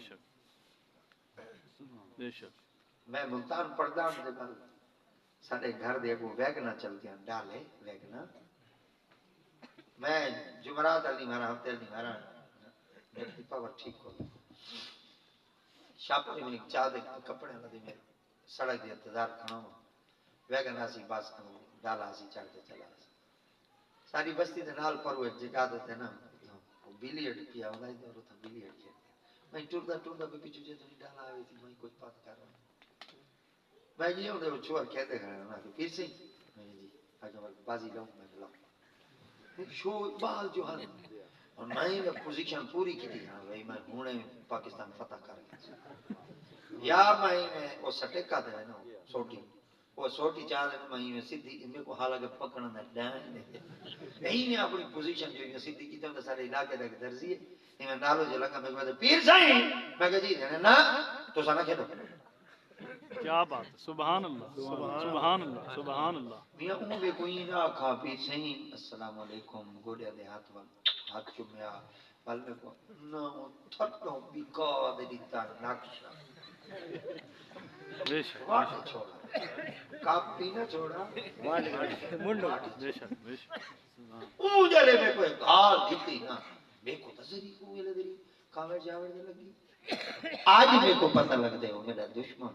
شک بے شک میں ملتان پڑھدا ہوں تے گل سارے گھر دے کو ویگنا چلدی ہیں ڈالے ویگنا میں جمعرات علی مارا ہفتے علی مارا میری پاور ٹھیک ہو شاپ میں چاہ دے کپڑے لدی میں سڑک دے انتظار کھڑا ہوں ویگنا سی بس ڈالا سی چڑھ کے چلا ساری بستی دے نال پر وہ جگہ دے نا بلی اٹ کیا ہوندا ہے اور تھا بلی اٹ میں ٹردا ٹردا پہ پیچھے جو ڈالا آئی تھی میں کچھ بات کر رہا میں یہ ہوں چھوڑ کہتے ہیں نا کہ پھر سے میں جی آج بازی لاؤں میں لاؤں شو بال جو ہے اور میں پوزیشن پوری کی تھی ہاں بھائی میں ہوں پاکستان فتح کر گیا یا میں وہ سٹیکا دے نا سوٹی وہ سوٹی چاہ دے میں سیدھی میں کو حالانکہ پکڑنا ڈان نہیں نے اپنی پوزیشن جو سیدھی کی تو سارے علاقے دا درزی ہے میں نالو جو لگا میں پیر سائیں میں کہ جی نا تو سنا کھیلو کیا بات ہے سبحان اللہ سبحان اللہ سبحان اللہ میاں او بھی کوئی نہ کھا پی صحیح السلام علیکم گوڑے دے ہاتھ وال ہاتھ چومیا بل میں کو نہ تھٹو بھی کا دے دیتا نقشہ بے شک واٹ چھوڑا کاپی نہ چھوڑا منڈو بے شک بے شک او جڑے میں کوئی گال دتی نا میں کو تسری کو ملے دی کاوے جاوے دے لگی آج میں کو پتہ لگ دے ہو میرا دشمن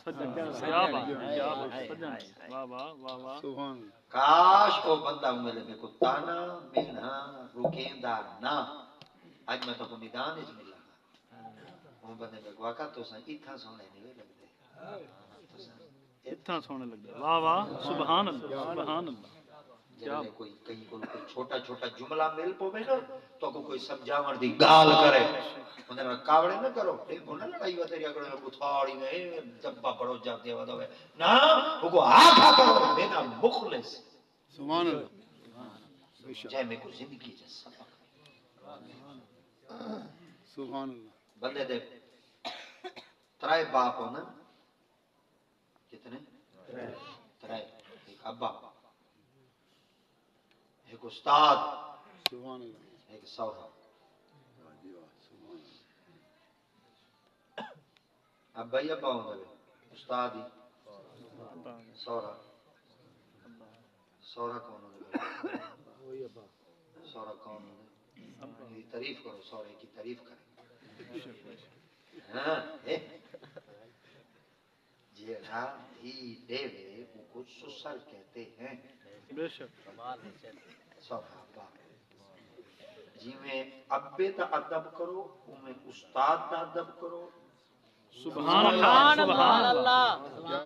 کیا بات کیا بات واہ واہ واہ واہ سبحان کاش کو بندہ میرے میں کو تانا مینا رکیندا نہ آج میں تو کو میدان اس ملا وہ بندے میں واقعہ تو سا اتھا سونے نہیں لگتے اتنا سونے لگ گیا واہ واہ سبحان اللہ سبحان اللہ جب کوئی کہیں کو چھوٹا چھوٹا جملہ مل پوے نا تو کوئی سمجھاون دی گال کرے انہاں کاوڑے نہ کرو دیکھو نا لڑائی وتری اگڑے کو تھاڑی میں دبا پڑو جاتے ودے نا وہ کو آکھا کرو میرا مخلص سبحان اللہ جے میں کو زندگی جے سبق سبحان اللہ بندے دے ترائے باپ ہونا کتنے ترائے ایک ابا ایک استاد سبحان اللہ ایک سوہا ابا ہی ابا ہوں گے استاد ہی سوہا سوہا کون ہوں گے سوہا کون ہوں گے تعریف کرو سوہے کی تعریف کریں ہاں جیڑا ہی دیوے وہ کو سسر کہتے ہیں بے شک صحابہ جی میں ابے دا ادب کرو میں استاد دا ادب کرو سبحان اللہ سبحان اللہ